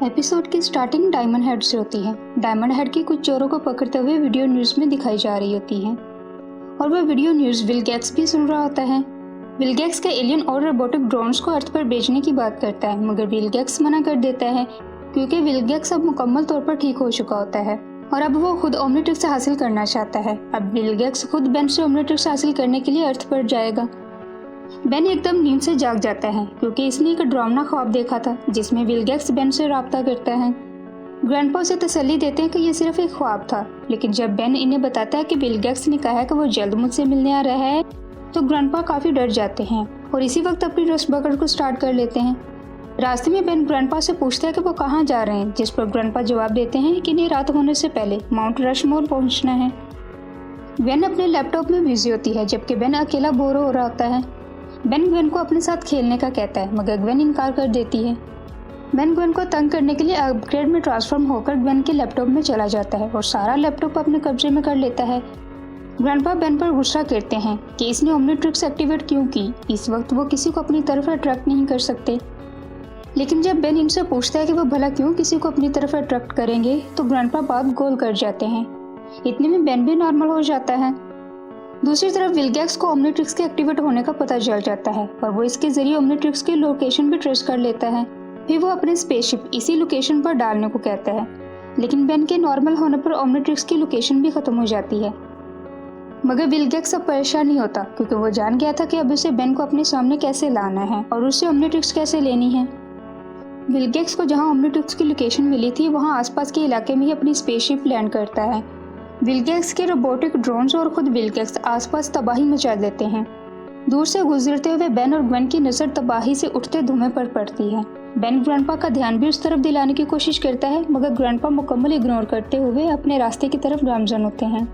Episode की starting diamond head से होती है। डायमंड हेड की कुछ चोरों को पकड़ते हुए वीडियो न्यूज़ में दिखाई जा रही होती है और वह वीडियो न्यूज़ विल गेट्स भी सुन रहा होता है। विल गेट्स के एलियन और रोबोटिक ड्रोन्स को अर्थ पर भेजने की बात करता है, मगर विल गेट्स मना कर देता है क्योंकि विल गेट्स अब मुकम्मल तौर पर ठीक हो चुका होता है और अब वो खुद ओमनिट्रिक्स हासिल करना चाहता है। अब विल गेट्स खुद बेन से ओमनिट्रिक्स हासिल करने के लिए अर्थ पर जाएगा। बेन एकदम नींद से जाग जाता है क्योंकि इसने एक डरावना ख्वाब देखा था जिसमें विल गेट्स बेन से राब्ता करता है। ग्रैंडपा उसे तसल्ली देते हैं कि यह सिर्फ एक ख्वाब था, लेकिन जब बेन इन्हें बताता है कि विल गेट्स ने कहा है कि वो जल्द मुझसे मिलने आ रहा है तो ग्रैंडपा काफ़ी डर जाते हैं और इसी वक्त अपनी रस्ट बकेट को स्टार्ट कर लेते हैं। रास्ते में बेन ग्रैंडपा से पूछता है कि वो कहाँ जा रहे हैं, जिस पर ग्रैंडपा जवाब देते हैं कि इन्हें रात होने से पहले माउंट रशमोर पहुँचना है। बेन अपने लैपटॉप में बिजी होती है जबकि बेन अकेला बोर हो रहा होता है। बेन ग्वेन को अपने साथ खेलने का कहता है मगर ग्वेन इनकार कर देती है। बेन ग्वेन को तंग करने के लिए अपग्रेड में ट्रांसफॉर्म होकर ग्वेन के लैपटॉप में चला जाता है और सारा लैपटॉप अपने कब्जे में कर लेता है। ग्रैंडपा बेन पर गुस्सा करते हैं कि इसने ओमनिट्रिक्स एक्टिवेट क्यों की। इस वक्त वो किसी को अपनी तरफ अट्रैक्ट नहीं कर सकते, लेकिन जब बेन इनसे पूछता है कि वो भला क्यों किसी को अपनी तरफ अट्रैक्ट करेंगे तो ग्रैंडपा बात गोल कर जाते हैं। इतने में बेन भी नॉर्मल हो जाता है। दूसरी तरफ विल गेट्स को ओमनिट्रिक्स के एक्टिवेट होने का पता चल जाता है और वो इसके जरिए ओमनिट्रिक्स की लोकेशन भी ट्रेस कर लेता है। फिर वो अपने स्पेसशिप इसी लोकेशन पर डालने को कहता है, लेकिन बेन के नॉर्मल होने पर ओमनिट्रिक्स की लोकेशन भी खत्म हो जाती है। मगर विल गेट्स अब परेशान नहीं होता क्योंकि वो जान गया था कि अब उसे बेन को अपने सामने कैसे लाना है और उससे ओमनिट्रिक्स कैसे लेनी है। विल गेट्स को जहाँ ओमनिट्रिक्स की लोकेशन मिली थी वहाँ आसपास के इलाके में ही अपनी स्पेसशिप लैंड करता है। विल गेट्स के रोबोटिक ड्रोन्स और खुद विल गेट्स आसपास तबाही मचा देते हैं। दूर से गुजरते हुए बेन और ग्वेन की नज़र तबाही से उठते धुएं पर पड़ती है। बेन ग्रैंडपा का ध्यान भी उस तरफ दिलाने की कोशिश करता है मगर ग्रैंडपा मुकम्मल इग्नोर करते हुए अपने रास्ते की तरफ गामजन होते हैं।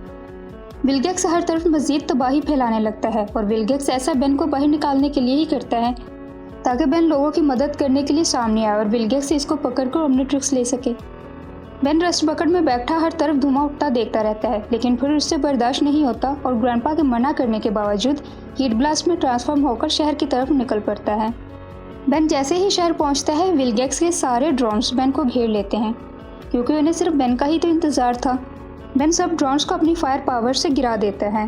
विल गेट्स हर तरफ मजीद तबाही फैलाने लगता है और विल गेट्स ऐसा बेन को बाहर निकालने के लिए ही करता है ताकि बेन लोगों की मदद करने के लिए सामने आए और विल गेट्स इसको पकड़कर ओमनिट्रिक्स ले सके। बेन रस्ट बकेट में बैठा हर तरफ धुआं उठता देखता रहता है, लेकिन फिर उससे बर्दाश्त नहीं होता और ग्रैंडपा के मना करने के बावजूद हीट ब्लास्ट में ट्रांसफॉर्म होकर शहर की तरफ निकल पड़ता है। बेन जैसे ही शहर पहुंचता है विल गेट्स के सारे ड्रोन्स बेन को घेर लेते हैं क्योंकि उन्हें सिर्फ बेन का ही तो इंतज़ार था। बेन सब ड्रोन्स को अपनी फायर पावर से गिरा देता है।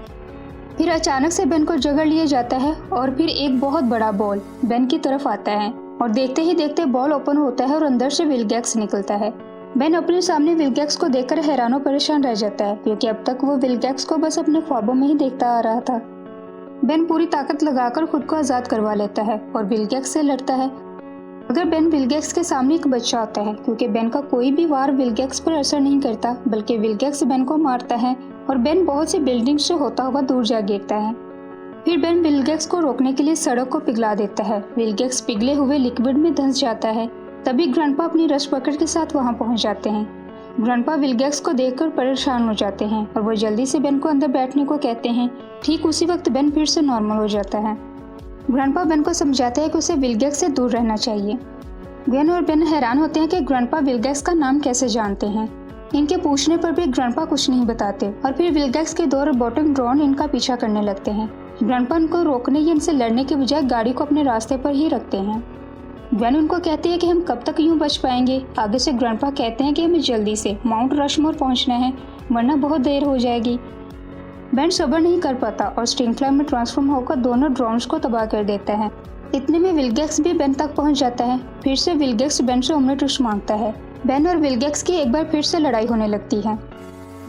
फिर अचानक से बेन को जगड़ लिया जाता है और फिर एक बहुत बड़ा बॉल बेन की तरफ आता है और देखते ही देखते बॉल ओपन होता है और अंदर से विल गेट्स निकलता है। बेन अपने सामने विल गेट्स को देखकर हैरान और परेशान रह जाता है क्योंकि अब तक वो विल गेट्स को बस अपने ख्वाबों में ही देखता आ रहा था। बेन पूरी ताकत लगाकर खुद को आज़ाद करवा लेता है और विल गेट्स से लड़ता है। अगर बेन विल गेट्स के सामने एक बच्चा होता है क्योंकि बेन का कोई भी वार विल गेट्स पर असर नहीं करता बल्कि विल गेट्स बेन को मारता है और बेन बहुत सी बिल्डिंग से होता हुआ दूर जा गिरता है। फिर बेन विल गेट्स को रोकने के लिए सड़क को पिघला देता है। विल गेट्स पिघले हुए लिक्विड में धंस जाता है। तभी ग्रैंडपा अपनी रस्ट बकेट के साथ वहां पहुंच जाते हैं। ग्रैंडपा विल गेट्स को देखकर परेशान हो जाते हैं और वो जल्दी से बेन को अंदर बैठने को कहते हैं। ठीक उसी वक्त बेन फिर से नॉर्मल हो जाता है। ग्रैंडपा बेन को समझाते हैं कि उसे विल गेट्स से दूर रहना चाहिए। ग्वेन और बेन हैरान होते हैं कि ग्रैंडपा विल गेट्स का नाम कैसे जानते हैं। इनके पूछने पर भी ग्रैंडपा कुछ नहीं बताते और फिर विल गेट्स के 2 रोबोटिक ड्रोन इनका पीछा करने लगते हैं। ग्रैंडपा उनको रोकने या इनसे लड़ने के बजाय गाड़ी को अपने रास्ते पर ही रखते हैं। ग्वेन उनको कहती है कि हम कब तक यूं बच पाएंगे। आगे से ग्रैंडपा कहते हैं कि हमें जल्दी से माउंट रशमोर पहुंचना है वरना बहुत देर हो जाएगी। बेन सब्र नहीं कर पाता और स्टिंग फ्लाई में ट्रांसफॉर्म होकर दोनों ड्रोन्स को तबाह कर देता है। इतने में विल गेट्स भी बेन तक पहुंच जाता है। फिर से विल गेट्स बेन से ओमनिट्रिक्स मांगता है। बेन और विल गेट्स की एक बार फिर से लड़ाई होने लगती है।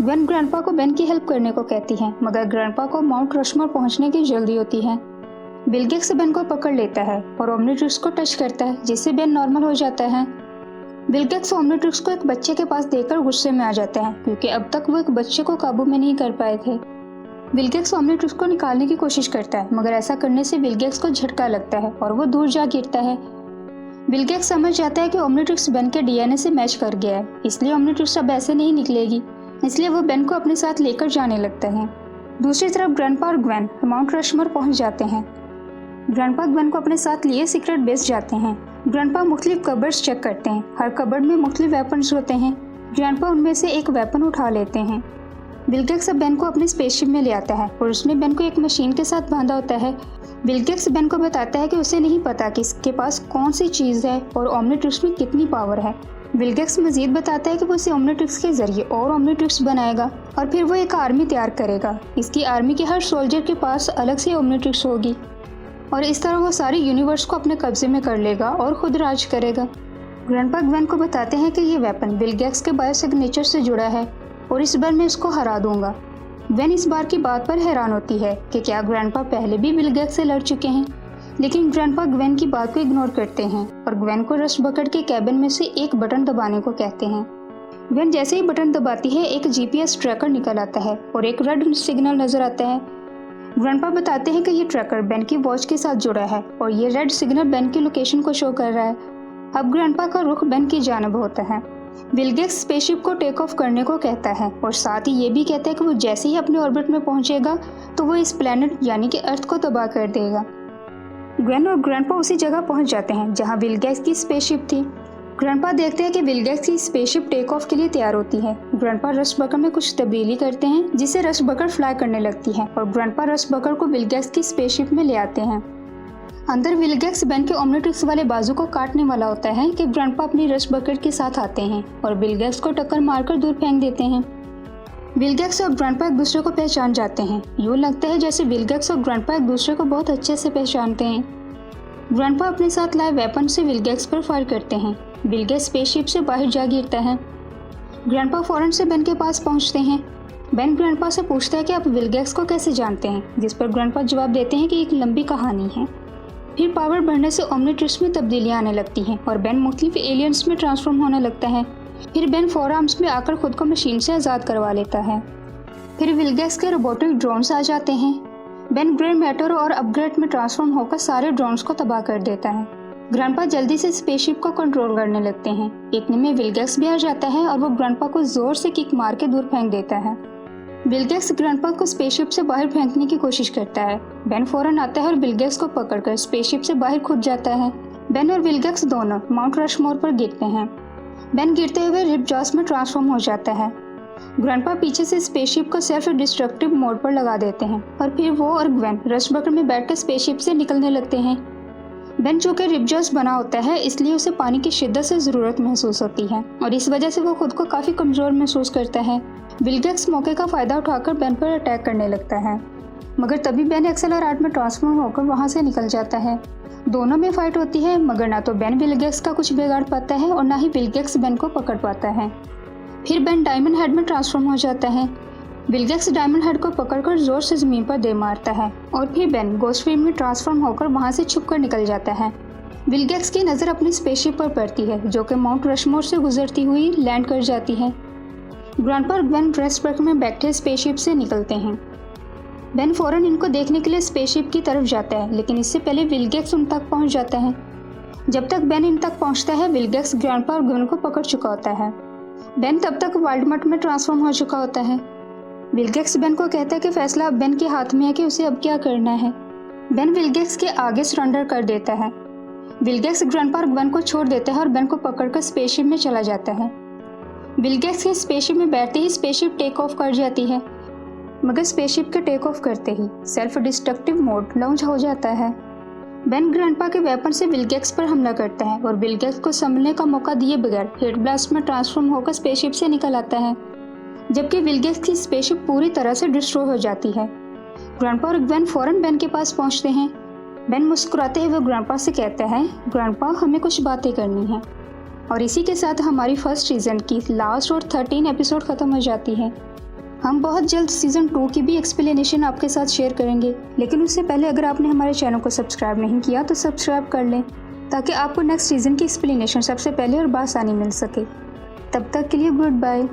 ग्वेन ग्रैंडपा को बेन की हेल्प करने को कहती है मगर ग्रैंडपा को माउंट रशमोर पहुंचने की जल्दी होती है। विल गेट्स बेन को पकड़ लेता है और ओमनिट्रिक्स को टच करता है जिससे बेन नॉर्मल हो जाता है। विल गेट्स ओमनिट्रिक्स को एक बच्चे के पास देकर गुस्से में आ जाते हैं क्योंकि अब तक वो एक बच्चे को काबू में नहीं कर पाए थे। विल गेट्स ओमनिट्रिक्स को निकालने की कोशिश करता है मगर ऐसा करने से विल गेट्स को झटका लगता है और वो दूर जा गिरता है। विल गेट्स समझ जाता है कि ओमनिट्रिक्स बेन के डीएनए से मैच कर गया है, इसलिए ओमनिट्रिक्स अब ऐसे नहीं निकलेगी। इसलिए वो बेन को अपने साथ लेकर जाने लगता है। दूसरी तरफ ग्रैंडपा और ग्वेन माउंट रशमोर पहुंच जाते हैं। ग्रैंडपा ग्वेन को अपने साथ लिए सीक्रेट बेस जाते हैं। ग्रैंडपा मुख्तलिफ कबर्ड्स चेक करते हैं। हर कबर्ड में मुख्तलिफ वेपन्स होते हैं। ग्रैंडपा उनमें से एक वेपन उठा लेते हैं। विल गेट्स बेन को अपनी स्पेसशिप में ले आता है और उसमें बेन को एक मशीन के साथ बांधा होता है। विल गेट्स बेन को बताता है कि उसे नहीं पता कि इसके पास कौन सी चीज़ है और ओमनिट्रिक्स में कितनी पावर है। विलगेक्स मजीद बताता है कि वो इसे ओमनीट्रिक्स के जरिए और ओमनीट्रिक्स बनाएगा और फिर वो एक आर्मी तैयार करेगा। इसकी आर्मी के हर सोल्जर के पास अलग से ओमनीट्रिक्स होगी और इस तरह वो सारे यूनिवर्स को अपने कब्जे में कर लेगा और खुद राज करेगा। ग्रैंडपा ग्वेन को बताते हैं कि ये वेपन विलगेक्स के बायो सिग्नेचर से जुड़ा है और इस बार मैं इसको हरा दूंगा। ग्वेन इस बार की बात पर हैरान होती है कि क्या ग्रैंडपा पहले भी विलगेक्स से लड़ चुके हैं, लेकिन ग्रैंडपा ग्वेन की बात को इग्नोर करते हैं और ग्वेन को रस्ट बकेट के कैबिन में से एक बटन दबाने को कहते हैं। ग्वेन जैसे ही बटन दबाती है एक जीपीएस ट्रैकर निकल आता है और एक रेड सिग्नल नजर आता है। ग्रैंडपा बताते हैं कि ये ट्रैकर बेन की वॉच के साथ जुड़ा है और ये रेड सिग्नल बेन की लोकेशन को शो कर रहा है। अब ग्रैंडपा का रुख बेन की जानिब होता है। विलगेक्स स्पेसशिप को टेक ऑफ करने को कहता है और साथ ही ये भी कहता है कि वो जैसे ही अपने ऑर्बिट में पहुंचेगा तो वो इस प्लेनेट यानी कि अर्थ को तबाह कर देगा। ग्वेन और ग्रैंडपा उसी जगह पहुंच जाते हैं जहां विलगेक्स की स्पेसशिप थी। ग्रैंडपा देखते हैं कि विलगेक्स की स्पेसशिप टेक ऑफ के लिए तैयार होती है। ग्रैंडपा रस्ट बकेट में कुछ तब्दीली करते हैं जिससे रस्ट बकेट फ्लाई करने लगती है और ग्रैंडपा रस्ट बकेट को विलगेक्स की स्पेसशिप में ले आते हैं। अंदर विलगेक्स बेन के ओमनीट्रिक्स वाले बाजू को काटने वाला होता है कि ग्रैंडपा अपनी रस्ट बकेट के साथ आते हैं और विलगेक्स को टक्कर मारकर दूर फेंक देते हैं। विलगेक्स और ग्रैंडपा एक दूसरे को पहचान जाते हैं। यूँ लगता है जैसे विलगेक्स और ग्रैंडपा एक दूसरे को बहुत अच्छे से पहचानते हैं। ग्रैंडपा अपने साथ लाए वेपन से विलगेक्स पर फायर करते हैं। विलगेक्स स्पेसशिप से बाहर जा गिरता है। ग्रैंडपा फौरन से बेन के पास पहुंचते हैं। बेन ग्रैंडपा से पूछता है कि आप विलगेक्स को कैसे जानते हैं, जिस पर ग्रैंडपा जवाब देते हैं कि एक लंबी कहानी है। फिर पावर बढ़ने से ओमनीट्रिक्स में तब्दीलियां आने लगती हैं और बेन मुख्तलिफ एलियंस में ट्रांसफॉर्म होने लगता है। फिर बेन फोरआर्म्स में आकर खुद को मशीन से आज़ाद करवा लेता है। फिर विलगेक्स के रोबोटिक ड्रोन्स आ जाते हैं। बेन ग्रे मैटर और अपग्रेड में ट्रांसफॉर्म होकर सारे ड्रोन्स को तबाह कर देता है। ग्रैंडपा जल्दी से स्पेसशिप को कंट्रोल करने लगते हैं। इतने में विलगेक्स भी आ जाता है और वो ग्रैंडपा को जोर से किक मार के दूर फेंक देता है। विलगेक्स ग्रैंडपा को स्पेसशिप से बाहर फेंकने की कोशिश करता है। बेन फौरन आता है और विलगेक्स को पकड़कर स्पेसशिप से बाहर कूद जाता है। बेन और विलगेक्स दोनों माउंट रशमोर पर गिरते हैं। बेन गिरते हुए रिपजॉस में ट्रांसफॉर्म हो जाता है। ग्रैंडपा पीछे से स्पेसशिप को सेल्फ डिस्ट्रक्टिव मोड पर लगा देते हैं और फिर वो और ग्वेन रस्ट बकेट में बैठकर स्पेसशिप से निकलने लगते हैं। बेन चूंकि रिपजॉस बना होता है इसलिए उसे पानी की शिद्दत से ज़रूरत महसूस होती है और इस वजह से वो खुद को काफ़ी कमज़ोर महसूस करता है। विलगेक्स मौके का फ़ायदा उठाकर बेन पर अटैक करने लगता है, मगर तभी बेन एक्सेलराट में ट्रांसफॉर्म होकर वहाँ से निकल जाता है। दोनों में फाइट होती है, मगर ना तो बेन विलगेक्स का कुछ बिगाड़ पाता है और ना ही विलगेक्स बेन को पकड़ पाता है। फिर बेन डायमंड हेड में ट्रांसफॉर्म हो जाता है। विलगेक्स डायमंड हेड को पकड़कर जोर से ज़मीन पर दे मारता है और फिर बेन गोस्टविंड में ट्रांसफॉर्म होकर वहाँ से छुपकर निकल जाता है। विलगेक्स की नज़र अपनी स्पेसशिप पर पड़ती है जो कि माउंट रशमोर से गुजरती हुई लैंड कर जाती है। ग्रैंडपा और बेन रेस्ट बकेट में बैठे स्पेसशिप से निकलते हैं। बेन फौरन इनको देखने के लिए स्पेसशिप की तरफ जाता है, लेकिन इससे पहले विलगेक्स उन तक पहुंच जाता है। जब तक बेन इन तक पहुंचता है विलगेक्स ग्रैंडपा और ग्वेन को पकड़ चुका होता है। बेन तब तक वाल्डमट में ट्रांसफॉर्म हो चुका होता है। विलगेक्स बेन को कहता है कि फैसला अब बेन के हाथ में है कि उसे अब क्या करना है। बेन विलगेक्स के आगे सरेंडर कर देता है। विलगेक्स ग्रैंडपा और ग्वेन को छोड़ देता है और बेन को पकड़कर स्पेसशिप में चला जाता है। विलगेक्स के स्पेसशिप में बैठते ही स्पेसशिप टेक ऑफ कर जाती है, मगर स्पेसशिप के टेक ऑफ करते ही सेल्फ डिस्ट्रक्टिव मोड लॉन्च हो जाता है। बेन ग्रैंडपा के वेपन से विलगेक्स पर हमला करता है और विलगेक्स को संभलने का मौका दिए बगैर हेड ब्लास्ट में ट्रांसफॉर्म होकर स्पेसशिप से निकल आता है, जबकि विलगेक्स की स्पेसशिप पूरी तरह से डिस्ट्रॉय हो जाती है। ग्रैंडपा और ग्वेन फौरन बेन के पास पहुंचते हैं। बेन मुस्कुराते हुए ग्रैंडपा से कहता है, ग्रैंडपा हमें कुछ बातें करनी है। और इसी के साथ हमारी फर्स्ट सीज़न की लास्ट और 13 एपिसोड ख़त्म हो जाती है। हम बहुत जल्द सीज़न 2 की भी एक्सप्लेनेशन आपके साथ शेयर करेंगे, लेकिन उससे पहले अगर आपने हमारे चैनल को सब्सक्राइब नहीं किया तो सब्सक्राइब कर लें ताकि आपको नेक्स्ट सीज़न की एक्सप्लेनेशन सबसे पहले और बासानी मिल सके। तब तक के लिए गुड बाय।